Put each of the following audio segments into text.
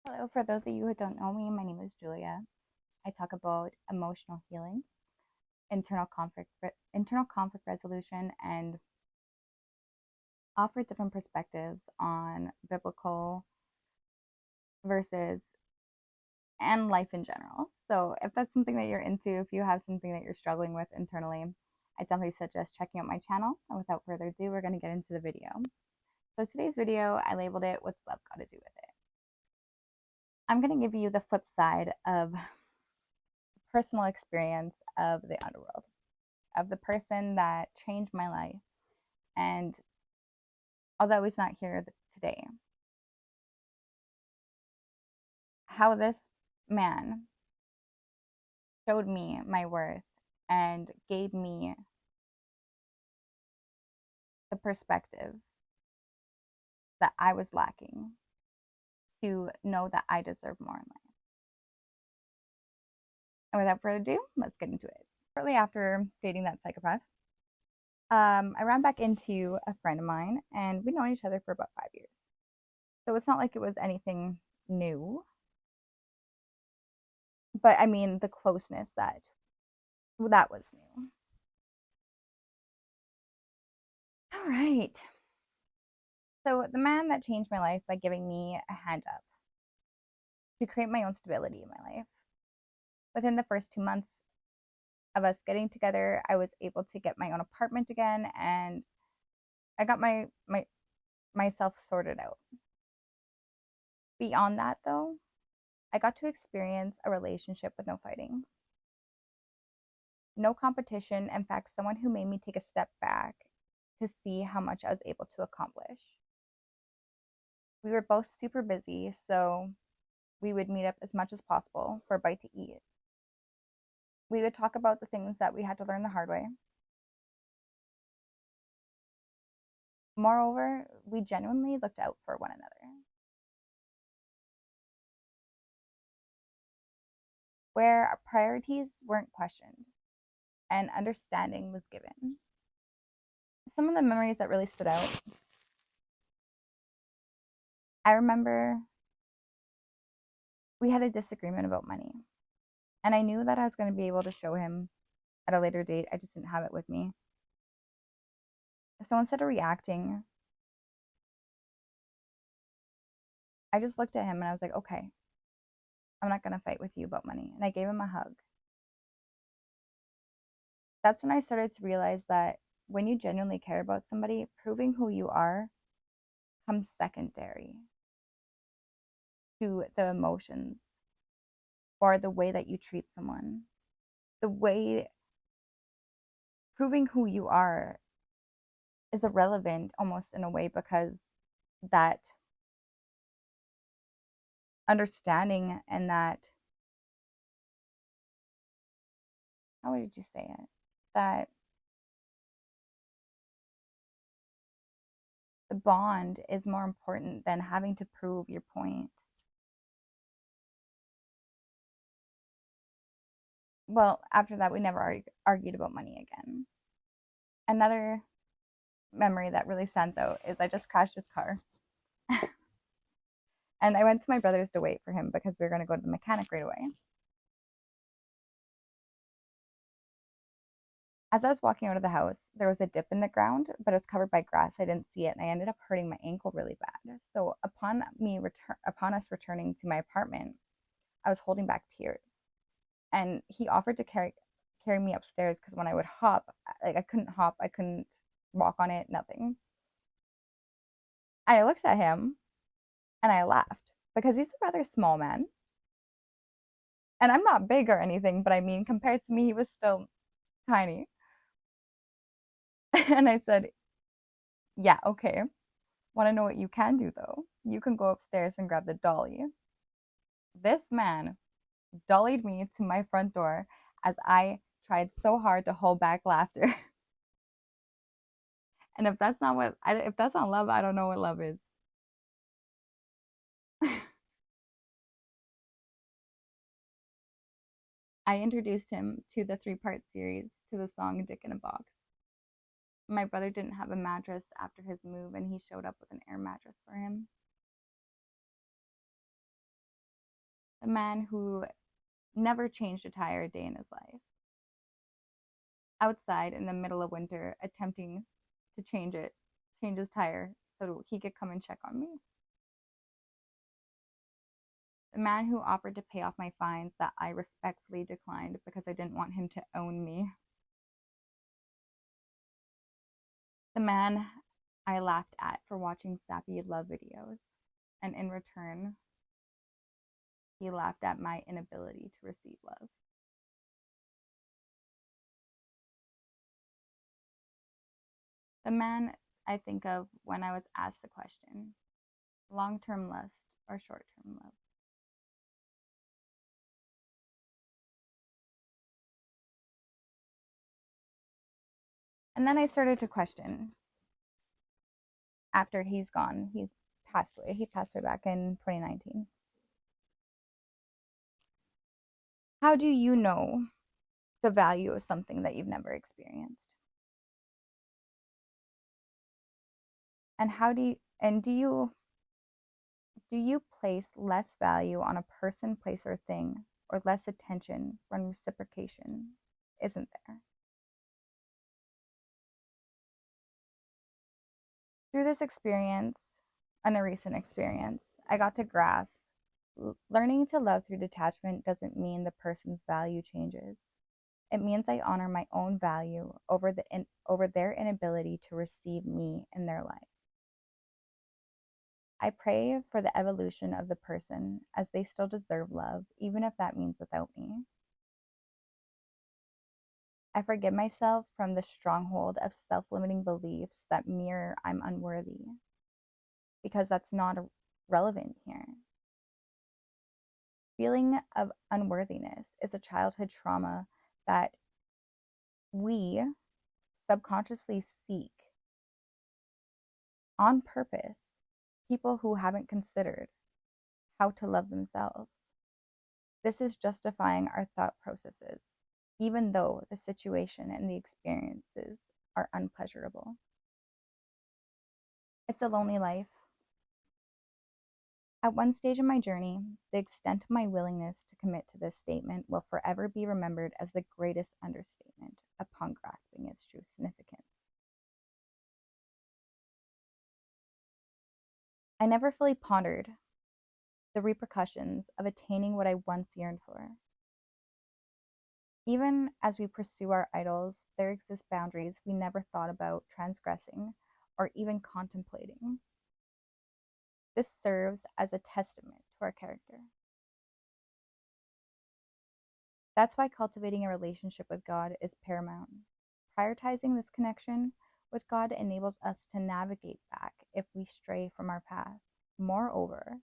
Hello, for those of you who don't know me, my name is Julia. I talk about emotional healing, internal conflict resolution, and offer different perspectives on biblical verses and life in general. So, if that's something that you're into, if you have something that you're struggling with internally, I definitely suggest checking out my channel. And without further ado, we're going to get into the video. So, today's video, I labeled it "What's Love Got to Do with It?" I'm going to give you the flip side of personal experience of the underworld, of the person that changed my life. And although he's not here today, how this man showed me my worth and gave me the perspective that I was lacking to know that I deserve more in life. And without further ado, let's get into it. Shortly after dating that psychopath, I ran back into a friend of mine, and we'd known each other for about 5 years. So it's not like it was anything new. But I mean, the closeness that was new. All right. So the man that changed my life by giving me a hand up to create my own stability in my life. Within the first 2 months of us getting together, I was able to get my own apartment again, and I got myself sorted out. Beyond that, though, I got to experience a relationship with no fighting, no competition. In fact, someone who made me take a step back to see how much I was able to accomplish. We were both super busy, so we would meet up as much as possible for a bite to eat. We would talk about the things that we had to learn the hard way. Moreover, we genuinely looked out for one another. Where our priorities weren't questioned and understanding was given. Some of the memories that really stood out, I remember we had a disagreement about money. And I knew that I was going to be able to show him at a later date. I just didn't have it with me. So instead of reacting, I just looked at him and I was like, okay, I'm not going to fight with you about money. And I gave him a hug. That's when I started to realize that when you genuinely care about somebody, proving who you are comes secondary to the emotions or the way that you treat someone. The way proving who you are is irrelevant almost in a way, because that understanding and that, how would you say it? That the bond is more important than having to prove your point. Well, after that, we never argued about money again. Another memory that really stands out is I just crashed his car. And I went to my brother's to wait for him because we were going to go to the mechanic right away. As I was walking out of the house, there was a dip in the ground, but it was covered by grass. I didn't see it, and I ended up hurting my ankle really bad. So upon us returning to my apartment, I was holding back tears. And he offered to carry me upstairs, because when I would hop, like I couldn't hop, I couldn't walk on it, nothing. And I looked at him and I laughed, because he's a rather small man. And I'm not big or anything, but I mean, compared to me, he was still tiny. And I said, yeah, okay. Want to know what you can do though? You can go upstairs and grab the dolly. This man dollied me to my front door as I tried so hard to hold back laughter. And if that's not love, I don't know what love is. I introduced him to the 3-part series to the song Dick in a Box. My brother didn't have a mattress after his move, and he showed up with an air mattress for him. The man who never changed a tire a day in his life. Outside in the middle of winter, attempting to change his tire so he could come and check on me. The man who offered to pay off my fines that I respectfully declined because I didn't want him to own me. The man I laughed at for watching sappy love videos, and in return, he laughed at my inability to receive love. The man I think of when I was asked the question, long-term lust or short-term love. And then I started to question after he's gone. He's passed away. He passed away back in 2019. How do you know the value of something that you've never experienced? And do you place less value on a person, place, or thing, or less attention when reciprocation isn't there? Through this experience and a recent experience, I got to grasp learning to love through detachment doesn't mean the person's value changes. It means I honor my own value over their inability to receive me in their life. I pray for the evolution of the person as they still deserve love, even if that means without me. I forgive myself from the stronghold of self-limiting beliefs that mirror I'm unworthy, because that's not relevant here. Feeling of unworthiness is a childhood trauma that we subconsciously seek on purpose people who haven't considered how to love themselves. This is justifying our thought processes, even though the situation and the experiences are unpleasurable. It's a lonely life. At one stage in my journey, the extent of my willingness to commit to this statement will forever be remembered as the greatest understatement upon grasping its true significance. I never fully pondered the repercussions of attaining what I once yearned for. Even as we pursue our idols, there exist boundaries we never thought about transgressing or even contemplating. This serves as a testament to our character. That's why cultivating a relationship with God is paramount. Prioritizing this connection with God enables us to navigate back if we stray from our path. Moreover,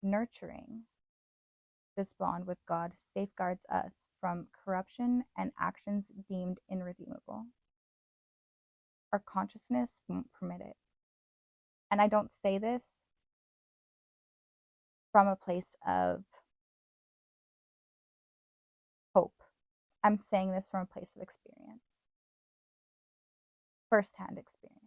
nurturing this bond with God safeguards us from corruption and actions deemed irredeemable. Our consciousness won't permit it. And I don't say this from a place of hope. I'm saying this from a place of experience, firsthand experience.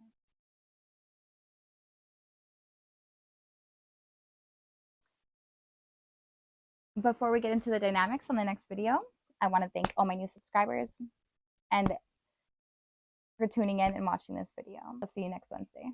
Before we get into the dynamics on the next video, I want to thank all my new subscribers and for tuning in and watching this video. I'll see you next Wednesday.